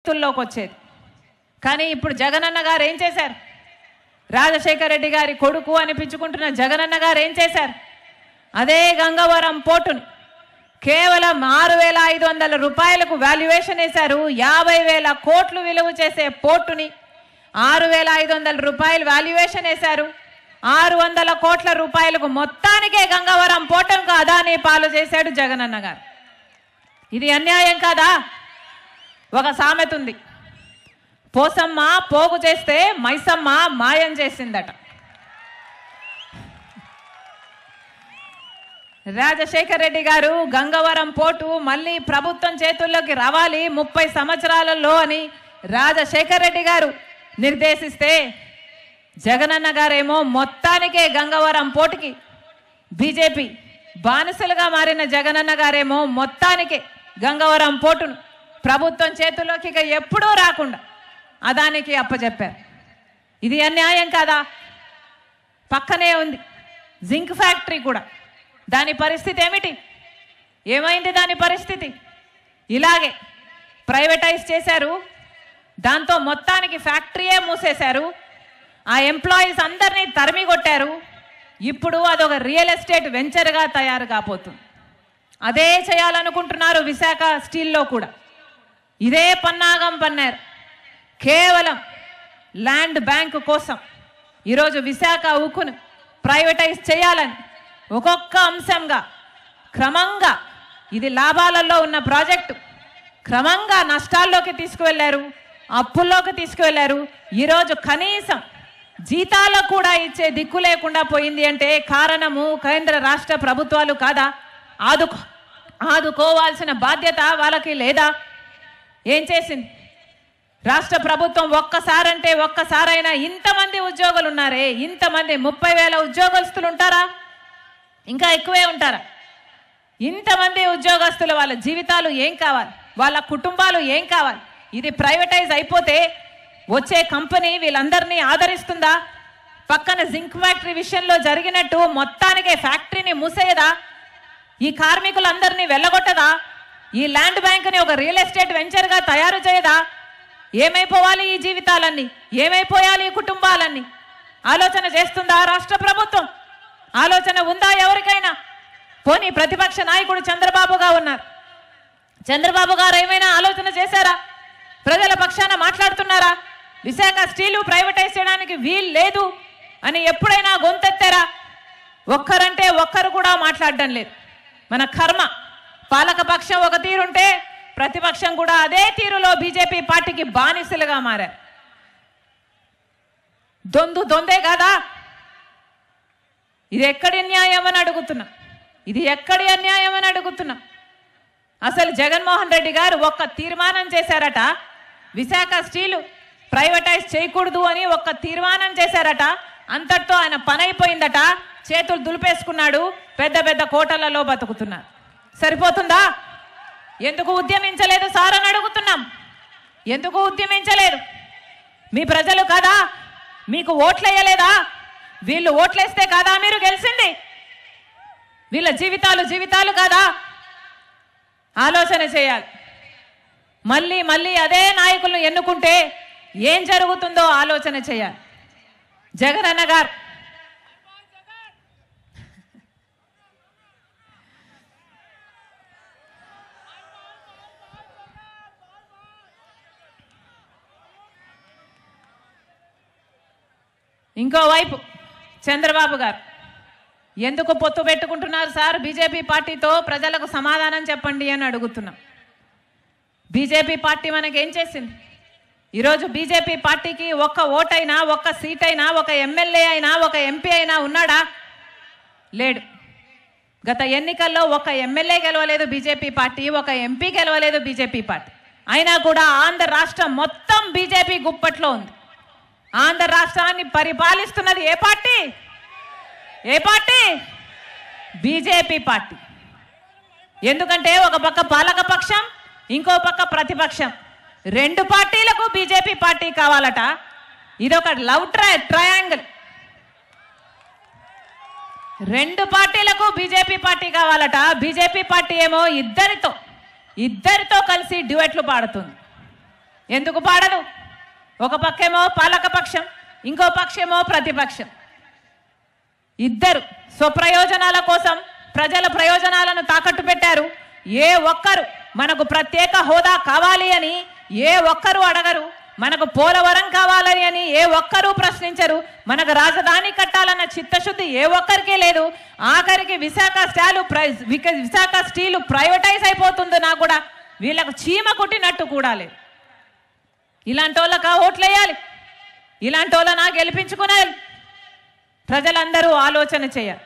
చేతుల్లోకి వచ్చేది. కానీ ఇప్పుడు జగనన్న గారు ఏం చేశారు? రాజశేఖర రెడ్డి గారి కొడుకు అనిపించుకుంటున్న జగనన్న గారు ఏం చేశారు? అదే గంగవరం పోర్టుని కేవలం 6,500 రూపాయలకు వాల్యుయేషన్ వేశారు. 50,000 కోట్లు విలువ చేసే పోర్టుని 6,500 రూపాయలు వాల్యుయేషన్ వేశారు. 600 కోట్ల రూపాయలకు మొత్తానికే గంగవరం పోర్టుకు అదానీ పాలు చేశాడు జగనన్న గారు. ఇది అన్యాయం కాదా? ఒక సామెత ఉంది, పోసమ్మ పోగు చేస్తే మైసమ్మ మాయం చేసిందట. రాజశేఖర రెడ్డి గారు గంగవరం పోర్టు మళ్ళీ ప్రభుత్వం చేతుల్లోకి రావాలి 30 సంవత్సరాలలో అని రాజశేఖర రెడ్డి గారు నిర్దేశిస్తే, జగనన్న గారేమో మొత్తానికే గంగవరం పోర్టుకి బీజేపీ బానిసలుగా మారిన జగనన్న గారేమో మొత్తానికే గంగవరం పోర్టును ప్రభుత్వం చేతుల్లోకి ఇక ఎప్పుడూ రాకుండా అదానికి అప్పచెప్పారు. ఇది అన్యాయం కాదా? పక్కనే ఉంది జింక్ ఫ్యాక్టరీ కూడా. దాని పరిస్థితి ఏమిటి? ఏమైంది దాని పరిస్థితి? ఇలాగే ప్రైవేటైజ్ చేశారు. దాంతో మొత్తానికి ఫ్యాక్టరీయే మూసేశారు. ఆ ఎంప్లాయీస్ అందరినీ తరిమి కొట్టారు. ఇప్పుడు అదొక రియల్ ఎస్టేట్ వెంచర్గా తయారు కాబోతుంది. అదే చేయాలనుకుంటున్నారు విశాఖ స్టీల్లో కూడా. ఇదే పన్నాగం పన్నారు. కేవలం ల్యాండ్ బ్యాంక్ కోసం ఈరోజు విశాఖ ఉక్కును ప్రైవేటైజ్ చేయాలని ఒక్కొక్క అంశంగా క్రమంగా, ఇది లాభాలలో ఉన్న ప్రాజెక్టు, క్రమంగా నష్టాల్లోకి తీసుకువెళ్ళారు, అప్పుల్లోకి తీసుకువెళ్ళారు. ఈరోజు కనీసం జీతాలకు కూడా ఇచ్చే దిక్కు లేకుండా పోయింది అంటే కారణము కేంద్ర రాష్ట్ర ప్రభుత్వాలు కాదా? ఆదుకోవాల్సిన బాధ్యత వాళ్ళకి లేదా? ఏం చేసింది రాష్ట్ర ప్రభుత్వం? ఒక్కసారంటే ఒక్కసారైనా ఇంతమంది ఉద్యోగులు ఉన్నారే, ఇంతమంది 30,000 ఉద్యోగస్తులు ఉంటారా? ఇంకా ఎక్కువే ఉంటారా? ఇంతమంది ఉద్యోగస్తులు వాళ్ళ జీవితాలు ఏం కావాలి? వాళ్ళ కుటుంబాలు ఏం కావాలి? ఇది ప్రైవేటైజ్ అయిపోతే వచ్చే కంపెనీ వీళ్ళందరినీ ఆదరిస్తుందా? పక్కన జింక్ ఫ్యాక్టరీ విషయంలో జరిగినట్టు మొత్తానికే ఫ్యాక్టరీని మూసేయదా? ఈ కార్మికులందరినీ వెళ్ళగొట్టదా? ఈ ల్యాండ్ బ్యాంక్ని ఒక రియల్ ఎస్టేట్ వెంచర్గా తయారు చేయదా? ఏమైపోవాలి ఈ జీవితాలన్నీ? ఏమైపోయాలి ఈ కుటుంబాలన్నీ? ఆలోచన చేస్తుందా రాష్ట్ర ప్రభుత్వం? ఆలోచన ఉందా ఎవరికైనా? పోనీ ప్రతిపక్ష నాయకుడు చంద్రబాబుగా ఉన్నారు. చంద్రబాబు గారు ఏమైనా ఆలోచన చేశారా? ప్రజల పక్షాన మాట్లాడుతున్నారా? విశాఖ స్టీలు ప్రైవేటైజ్ చేయడానికి వీలు లేదు అని ఎప్పుడైనా గొంతెత్తారా? ఒక్కరంటే ఒక్కరు కూడా మాట్లాడడం లేదు. మన కర్మ, పాలక పక్షం ఒక తీరుంటే ప్రతిపక్షం కూడా అదే తీరులో బీజేపీ పార్టీకి బానిసలుగా మారారు. దొందే కాదా? ఇది ఎక్కడి న్యాయం అని అడుగుతున్నా. ఇది ఎక్కడి అన్యాయం అని అడుగుతున్నా. అసలు జగన్మోహన్ రెడ్డి గారు ఒక్క తీర్మానం చేశారట, విశాఖ స్టీలు ప్రైవేటైజ్ చేయకూడదు అని ఒక్క తీర్మానం చేశారట. అంతటితో ఆయన పని అయిపోయిందట. చేతులు దులిపేసుకున్నాడు. పెద్ద పెద్ద కోటలలో బతుకుతున్నారు. సరిపోతుందా? ఎందుకు ఉద్యమించలేదు సార్ అని అడుగుతున్నాం. ఎందుకు ఉద్యమించలేదు? మీ ప్రజలు కాదా? మీకు ఓట్లేయలేదా? వీళ్ళు ఓట్లేస్తే కాదా మీరు గెలిచింది? వీళ్ళ జీవితాలు కాదా? ఆలోచన చేయాలి. మళ్ళీ అదే నాయకులను ఎన్నుకుంటే ఏం జరుగుతుందో ఆలోచన చేయాలి. జగనన్న గారు ఇంకోవైపు చంద్రబాబు గారు ఎందుకు పొత్తు పెట్టుకుంటున్నారు సార్ బీజేపీ పార్టీతో? ప్రజలకు సమాధానం చెప్పండి అని అడుగుతున్నాం. బీజేపీ పార్టీ మనకేం చేసింది? ఈరోజు బీజేపీ పార్టీకి ఒక్క ఓటైనా, ఒక్క సీట్ అయినా, ఒక ఎమ్మెల్యే అయినా, ఒక ఎంపీ అయినా ఉన్నాడా? లేడు. గత ఎన్నికల్లో ఒక ఎమ్మెల్యే గెలవలేదు బీజేపీ పార్టీ, ఒక ఎంపీ గెలవలేదు బీజేపీ పార్టీ. అయినా కూడా ఆంధ్ర రాష్ట్రం మొత్తం బీజేపీ గుప్పట్లో ఉంది. ఆంధ్ర రాష్ట్రాన్ని పరిపాలిస్తున్నది ఏ పార్టీ? BJP party. ఎందుకంటే ఒక పక్క పాలక పక్షం, ఇంకో పక్క ప్రతిపక్షం, 2 పార్టీలకు బీజేపీ పార్టీ కావాలట. ఇదొక లవ్ ట్రయాంగిల్. 2 పార్టీలకు బీజేపీ పార్టీ కావాలట. బీజేపీ పార్టీ ఏమో ఇద్దరితో కలిసి డ్యూయెట్లు పాడుతుంది. ఎందుకు పాడదు? ఒక పక్షేమో పాలకపక్షం, ఇంకో పక్షేమో ప్రతిపక్షం. ఇద్దరు స్వప్రయోజనాల కోసం ప్రజల ప్రయోజనాలను తాకట్టు పెట్టారు. ఏ ఒక్కరు మనకు ప్రత్యేక హోదా కావాలి అని ఏ ఒక్కరు అడగరు. మనకు పోలవరం కావాలని అని ఏ ఒక్కరూ ప్రశ్నించరు. మనకు రాజధాని కట్టాలన్న చిత్తశుద్ధి ఏ ఒక్కరికే లేదు. ఆఖరికి విశాఖ స్టీలు ప్రైవేటైజ్ అయిపోతుందో నాకు కూడా వీళ్ళకు చీమ కొట్టినట్టు కూడా లేదు. ఇలాంటి వాళ్ళకా ఓట్లేయాలి? ఇలాంటి వాళ్ళనా గెలిపించుకునేయాలి? ప్రజలందరూ ఆలోచన చేయాలి.